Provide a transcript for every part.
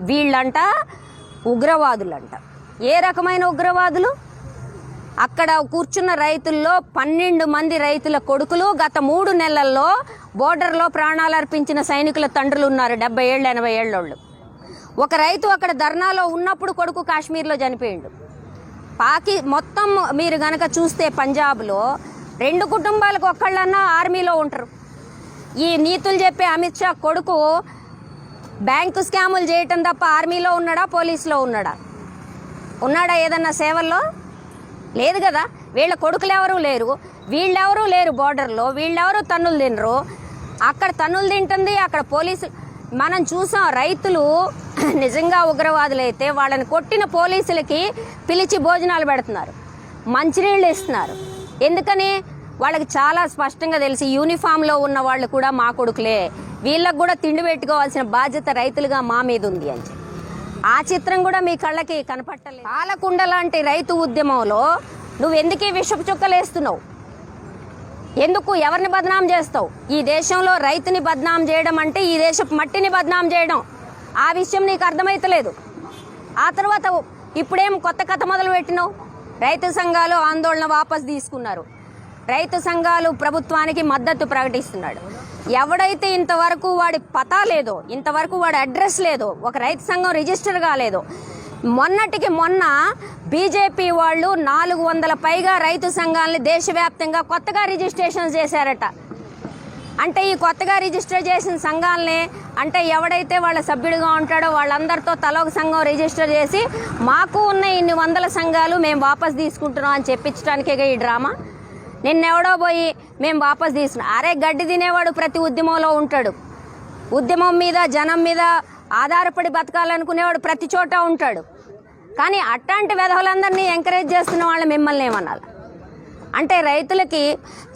వీళ్ళంట ఉగ్రవాదులంట. ఏ రకమైన ఉగ్రవాదులు? అక్కడ కూర్చున్న రైతుల్లో 12 మంది రైతుల కొడుకులు గత 3 నెలల్లో బోర్డర్లో ప్రాణాలు అర్పించిన సైనికుల తండ్రులు ఉన్నారు, 70 ఏళ్ళు 80 ఏళ్ళోళ్ళు. ఒక రైతు అక్కడ ధర్నాలో ఉన్నప్పుడు కొడుకు కాశ్మీర్లో చనిపోయిండు. మొత్తం మీరు గనక చూస్తే పంజాబ్లో 2 కుటుంబాలకు ఒక్కళ్ళన్నా ఆర్మీలో ఉంటారు. ఈ నీతులు చెప్పే అమిత్ షా కొడుకు బ్యాంకు స్కాములు చేయటం తప్ప ఆర్మీలో ఉన్నాడా, పోలీసులో ఉన్నాడా ఏదన్నా సేవల్లో? లేదు కదా. వీళ్ళ కొడుకులు ఎవరూ లేరు, వీళ్ళెవరూ లేరు బోర్డర్లో, వీళ్ళెవరూ తన్నులు తినరు. అక్కడ తన్నులు తింటుంది, అక్కడ పోలీసులు. మనం చూసాం రైతులు నిజంగా ఉగ్రవాదులైతే వాళ్ళని కొట్టిన పోలీసులకి పిలిచి భోజనాలు పెడుతున్నారు, మంచినీళ్ళు ఇస్తున్నారు. ఎందుకని? వాళ్ళకి చాలా స్పష్టంగా తెలిసి యూనిఫామ్లో ఉన్న వాళ్ళు కూడా మా కొడుకులే, వీళ్ళకు కూడా తిండి పెట్టుకోవాల్సిన బాధ్యత రైతులుగా మా మీద ఉంది అని. ఆ చిత్రం కూడా మీ కళ్ళకి కనపట్టలేదు. పాలకుండ లాంటి రైతు ఉద్యమంలో నువ్వు ఎందుకు విషపు చుక్కలు వేస్తున్నావు? ఎందుకు ఎవరిని బదనాం చేస్తావు? ఈ దేశంలో రైతుని బదనాం చేయడం అంటే ఈ దేశపు మట్టిని బదనాం చేయడం. ఆ విషయం నీకు అర్థమైతలేదు. ఆ తర్వాత ఇప్పుడేం కొత్త కథ మొదలు పెట్టినావు? రైతు సంఘాలు ఆందోళన వాపసు తీసుకున్నారు. రైతు సంఘాలు ప్రభుత్వానికి మద్దతు ప్రకటిస్తున్నాడు. ఎవడైతే ఇంతవరకు వాడి పతా లేదో, ఇంతవరకు వాడి అడ్రస్ లేదో, ఒక రైతు సంఘం రిజిస్టర్ కాలేదో, మొన్నటికి మొన్న బీజేపీ వాళ్ళు 400 పైగా రైతు సంఘాలని దేశవ్యాప్తంగా కొత్తగా రిజిస్ట్రేషన్ చేశారట. అంటే ఈ కొత్తగా రిజిస్టర్ చేసిన సంఘాలనే, అంటే ఎవడైతే వాళ్ళ సభ్యుడిగా ఉంటాడో వాళ్ళందరితో తలొక సంఘం రిజిస్టర్ చేసి మాకు ఉన్న ఇన్ని 100 సంఘాలు మేము వాపసు తీసుకుంటున్నాం అని చెప్పించడానికే ఈ డ్రామా. నిన్నెవడో పోయి మేము వాపసు తీసుకున్నాం. అరే గడ్డి తినేవాడు ప్రతి ఉద్యమంలో ఉంటాడు. ఉద్యమం మీద జనం మీద ఆధారపడి బతకాలనుకునేవాడు ప్రతి చోట ఉంటాడు. కానీ అట్లాంటి వెధవలందరినీ ఎంకరేజ్ చేస్తున్న వాళ్ళు మిమ్మల్ని ఏమనాలి? అంటే రైతులకి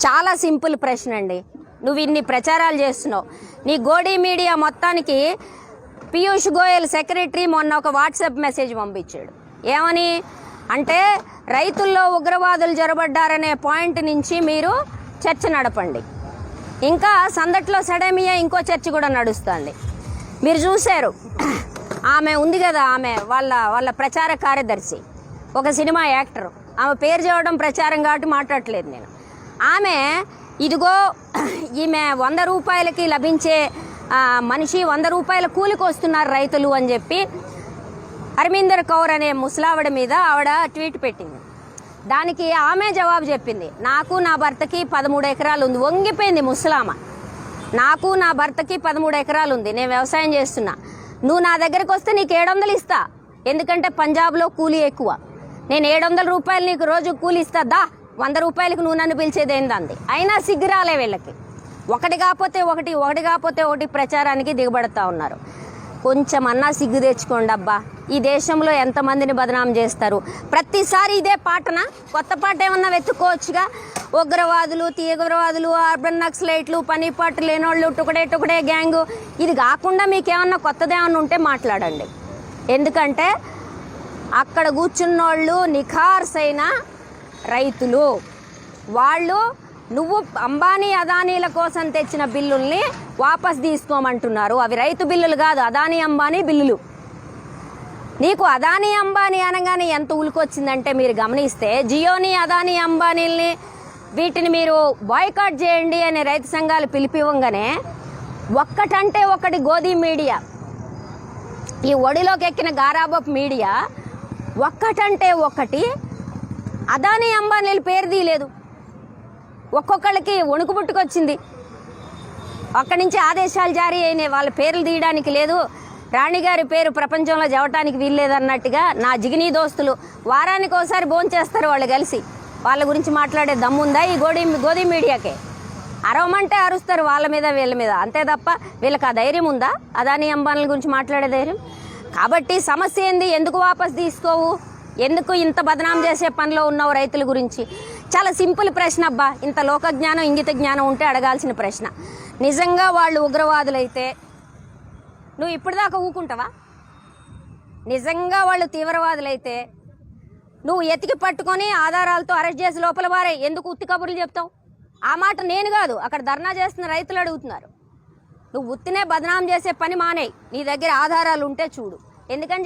చాలా సింపుల్ ప్రశ్న అండి. నువ్వు ఇన్ని ప్రచారాలు చేస్తున్నావు, నీ గోడీ మీడియా మొత్తానికి పీయూష్ గోయల్ సెక్రటరీ మొన్న ఒక వాట్సాప్ మెసేజ్ పంపించాడు. ఏమని అంటే, రైతుల్లో ఉగ్రవాదులు జొరబడ్డారనే పాయింట్ నుంచి మీరు చర్చ నడపండి. ఇంకా సందట్లో సడమియా ఇంకో చర్చ కూడా నడుస్తుంది. మీరు చూశారు, ఆమె ఉంది కదా, ఆమె వాళ్ళ ప్రచార కార్యదర్శి, ఒక సినిమా యాక్టర్. ఆమె పేరు చూడడం ప్రచారం కాబట్టి మాట్లాడట్లేదు నేను. ఆమె ఇదిగో ఈమె 100 రూపాయలకి లభించే మనిషి 100 రూపాయల కూలికి వస్తున్నారు రైతులు అని చెప్పి హర్మీందర్ కౌర్ అనే ముసలావిడ మీద ఆవిడ ట్వీట్ పెట్టింది. దానికి ఆమె జవాబు చెప్పింది, నాకు నా భర్తకి 13 ఎకరాలు ఉంది. వంగిపోయింది ముసలామ. నాకు నా భర్తకి 13 ఎకరాలు ఉంది, నేను వ్యవసాయం చేస్తున్నా, నువ్వు నా దగ్గరకు వస్తే నీకు 700 ఇస్తా, ఎందుకంటే పంజాబ్లో కూలీ ఎక్కువ, నేను 700 రూపాయలు నీకు రోజు కూలీ ఇస్తా, 100 రూపాయలకి నువ్వు నన్ను పిలిచేదేందంది. అయినా సిగ్గురాలే వీళ్ళకి. ఒకటి కాకపోతే ఒకటి ప్రచారానికి దిగబడతా ఉన్నారు. కొంచెం అన్నా సిగ్గు తెచ్చుకోండి అబ్బా. ఈ దేశంలో ఎంతమందిని బదనాం చేస్తారు? ప్రతిసారి ఇదే పాటన, కొత్త పాట ఏమన్నా వెతుక్కోవచ్చుగా. ఉగ్రవాదులు, తీవ్రవాదులు, అర్బన్ నక్సలైట్లు, పని పాటు లేనోళ్ళు, టుకడే గ్యాంగు. ఇది కాకుండా మీకేమన్నా కొత్తదేమన్నా ఉంటే మాట్లాడండి. ఎందుకంటే అక్కడ కూర్చున్నోళ్ళు నిఖార్సైన రైతులు. వాళ్ళు నువ్వు అంబానీ అదానీల కోసం తెచ్చిన బిల్లుల్ని వాపస్ తీసుకోమంటున్నారు. అవి రైతు బిల్లులు కాదు, అదానీ అంబానీ బిల్లులు. నీకు అదానీ అంబానీ అనగానే ఎంత ఉలికొచ్చిందంటే మీరు గమనిస్తే, జియోని అదానీ అంబానీల్ని వీటిని మీరు బాయ్కాట్ చేయండి అనే రైతు సంఘాలు పిలిపివ్వగానే ఒక్కటంటే ఒకటి గోధీ మీడియా, ఈ ఒడిలోకి ఎక్కిన గారాబప్ మీడియా ఒక్కటంటే ఒకటి అదానీ అంబానీలు పేరు తీయలేదు. ఒక్కొక్కళ్ళకి వణుకు పుట్టుకొచ్చింది. అక్కడి నుంచి ఆదేశాలు జారీ అయినాయి, వాళ్ళ పేర్లు తీయడానికి లేదు, రాణిగారి పేరు ప్రపంచంలో జవటానికి వీల్లేదన్నట్టుగా. నా జిగినీ దోస్తులు వారానికి ఒకసారి భోంచేస్తారు వాళ్ళు కలిసి. వాళ్ళ గురించి మాట్లాడే దమ్ముందా ఈ గోధీ మీడియాకే? అరవమంటే అరుస్తారు వాళ్ళ మీద వీళ్ళ మీద, అంతే తప్ప వీళ్ళకి ఆ ధైర్యం ఉందా అదానీ అంబానీల గురించి మాట్లాడే ధైర్యం? కాబట్టి సమస్య ఏంది? ఎందుకు వాపస్ తీసుకోవు? ఎందుకు ఇంత బదనాం చేసే పనిలో ఉన్నావు రైతుల గురించి? చాలా సింపుల్ ప్రశ్న అబ్బా. ఇంత లోక జ్ఞానం, ఇంగిత జ్ఞానం ఉంటే అడగాల్సిన ప్రశ్న. నిజంగా వాళ్ళు ఉగ్రవాదులైతే నువ్వు ఇప్పటిదాకా ఊకుంటావా? నిజంగా వాళ్ళు తీవ్రవాదులైతే నువ్వు ఎతికి పట్టుకొని ఆధారాలతో అరెస్ట్ చేసి లోపల వారే ఎందుకు ఉత్తి కబుర్లు చెప్తావు? ఆ మాట నేను కాదు, అక్కడ ధర్నా చేస్తున్న రైతులు అడుగుతున్నారు. నువ్వు ఉత్తినే బదనాం చేసే పని మానేయి, నీ దగ్గర ఆధారాలు ఉంటే చూడు. ఎందుకని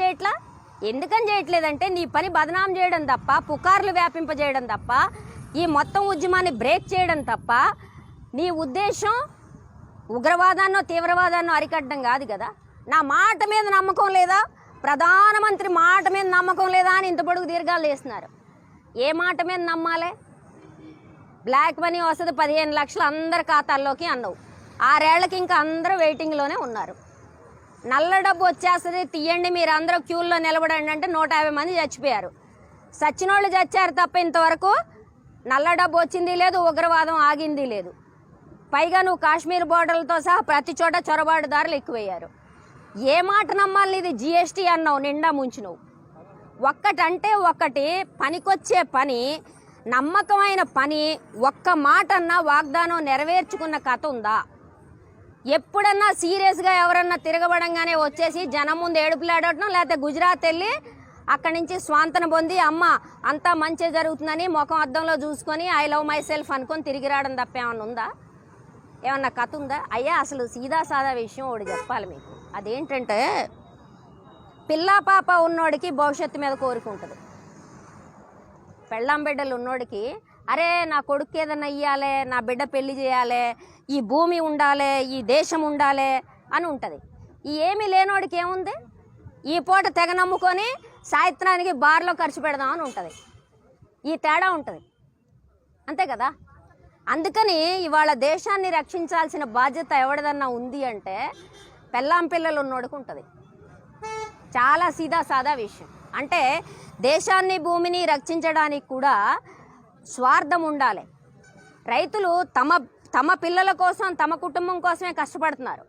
చేయట్లేదంటే నీ పని బదనాం చేయడం తప్ప, పుకార్లు వ్యాపింపజేయడం తప్ప, ఈ మొత్తం ఉద్యమాన్ని బ్రేక్ చేయడం తప్ప నీ ఉద్దేశం ఉగ్రవాదాన్నో తీవ్రవాదాన్నో అరికట్టడం కాదు కదా. నా మాట మీద నమ్మకం లేదా, ప్రధానమంత్రి మాట మీద నమ్మకం లేదా అని ఇంత పొడుగు దీర్ఘాలు వేస్తున్నారు. ఏ మాట మీద నమ్మాలి? బ్లాక్ మనీ వస్తుంది 15 లక్షలు అందరి ఖాతాల్లోకి అన్నావు. 6 ఏళ్లకి ఇంకా అందరూ వెయిటింగ్లోనే ఉన్నారు. నల్ల డబ్బు వచ్చేస్తుంది, తీయండి మీరు అందరూ క్యూల్లో నిలబడండి అంటే 150 మంది చచ్చిపోయారు. సచ్చినోళ్ళు చచ్చారు తప్ప ఇంతవరకు నల్ల డబ్బు వచ్చింది లేదు, ఉగ్రవాదం ఆగింది లేదు. పైగా నువ్వు కాశ్మీర్ బోర్డర్లతో సహా ప్రతి చోట చొరబాటుదారులు ఎక్కువయ్యారు. ఏ మాట నమ్మాలి? ఇది జిఎస్టీ అన్నావు, నిండా ముంచినవు. ఒక్కటంటే ఒక్కటి పనికొచ్చే పని, నమ్మకమైన పని, ఒక్క మాట అన్నా వాగ్దానం నెరవేర్చుకున్న కథ ఉందా? ఎప్పుడన్నా సీరియస్గా ఎవరన్నా తిరగబడంగానే వచ్చేసి జనం ముందు ఏడుపులాడటం, లేకపోతే గుజరాత్ వెళ్ళి అక్కడి నుంచి స్వాంతన పొంది అమ్మ అంతా మంచి జరుగుతుందని ముఖం అద్దంలో చూసుకొని ఐ లవ్ మై సెల్ఫ్ అనుకొని తిరిగి రావడం తప్ప ఏమన్నా ఉందా? ఏమన్నా కథ ఉందా? అయ్యా అసలు సీదా సాదా విషయం ఒకటి చెప్పాలి మీకు. అదేంటంటే పిల్లా పాప ఉన్నోడికి భవిష్యత్తు మీద కోరుకుంటుంది. పెళ్ళాం బిడ్డలు ఉన్నోడికి అరే నా కొడుకు ఏదన్నా ఇయ్యాలి, నా బిడ్డ పెళ్లి చేయాలి, ఈ భూమి ఉండాలి, ఈ దేశం ఉండాలి అని ఉంటుంది. ఈ ఏమీ లేనోడికి ఏముంది? ఈ పూట తెగ నమ్ముకొని సాయంత్రానికి బార్లో ఖర్చు పెడదామని ఉంటుంది. ఈ తేడా ఉంటుంది, అంతే కదా. అందుకని ఇవాళ దేశాన్ని రక్షించాల్సిన బాధ్యత ఎవరిదన్నా ఉంది అంటే పెళ్ళాం పిల్లలు ఉన్నోడికి ఉంటుంది. చాలా సీదా సాదా విషయం. అంటే దేశాన్ని భూమిని రక్షించడానికి కూడా స్వార్థం ఉండాలి. రైతులు తమ పిల్లల కోసం, తమ కుటుంబం కోసమే కష్టపడుతున్నారు.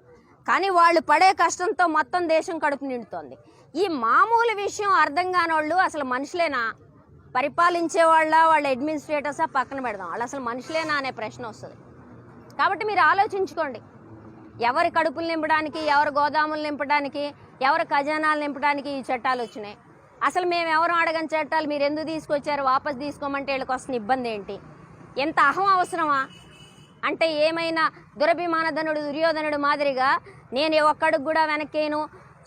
కానీ వాళ్ళు పడే కష్టంతో మొత్తం దేశం కడుపు నిండుతోంది. ఈ మామూలు విషయం అర్థం కానోళ్ళు అసలు మనుషులేనా? పరిపాలించే వాళ్ళ అడ్మినిస్ట్రేటర్సా పక్కన పెడదాం, వాళ్ళు అసలు మనుషులేనా అనే ప్రశ్న వస్తుంది. కాబట్టి మీరు ఆలోచించుకోండి. ఎవరి కడుపులు నింపడానికి, ఎవరి గోదాములు నింపడానికి, ఎవరి ఖజానాలు నింపడానికి ఈ చట్టాలు వచ్చినాయి. అసలు మేము ఎవరు అడగని చట్టాలు మీరు ఎందుకు తీసుకొచ్చారు? వాపస్ తీసుకోమంటే వీళ్ళకి వస్తున్న ఇబ్బంది ఏంటి? ఎంత అహం అవసరమా? అంటే ఏమైనా దురభిమానధనుడు దుర్యోధనుడు మాదిరిగా నేను ఒక్కడికి కూడా వెనక్కేను,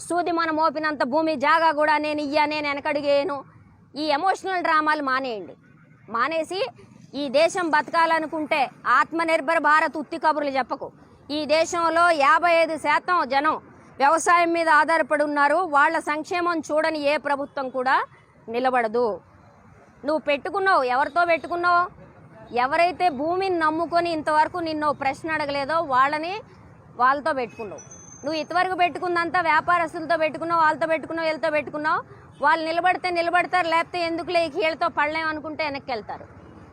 సూది మన మోపినంత భూమి జాగా కూడా నేను వెనకడిగేయను. ఈ ఎమోషనల్ డ్రామాలు మానేయండి. మానేసి ఈ దేశం బతకాలనుకుంటే ఆత్మనిర్భర్ భారత్ ఉత్తి కబుర్లు చెప్పకు. ఈ దేశంలో 55% జనం వ్యవసాయం మీద ఆధారపడి ఉన్నారు. వాళ్ళ సంక్షేమం చూడని ఏ ప్రభుత్వం కూడా నిలబడదు. నువ్వు పెట్టుకున్నావు, ఎవరితో పెట్టుకున్నావు? ఎవరైతే భూమిని నమ్ముకొని ఇంతవరకు నిన్ను ప్రశ్న అడగలేదో వాళ్ళతో పెట్టుకున్నావు. నువ్వు ఇంతవరకు పెట్టుకుందంతా వ్యాపారస్తులతో పెట్టుకున్నావు, వాళ్ళతో పెట్టుకున్నావు, వీళ్ళతో పెట్టుకున్నావు. వాళ్ళు నిలబడితే నిలబడతారు, లేకపోతే ఎందుకులే వీళ్ళతో పడలేం అనుకుంటే వెనక్కి వెళ్తారు.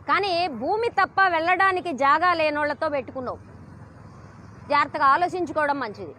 కానీ భూమి తప్ప వెళ్ళడానికి జాగా లేనోళ్లతో పెట్టుకున్నావు. జాగ్రత్తగా ఆలోచించుకోవడం మంచిది.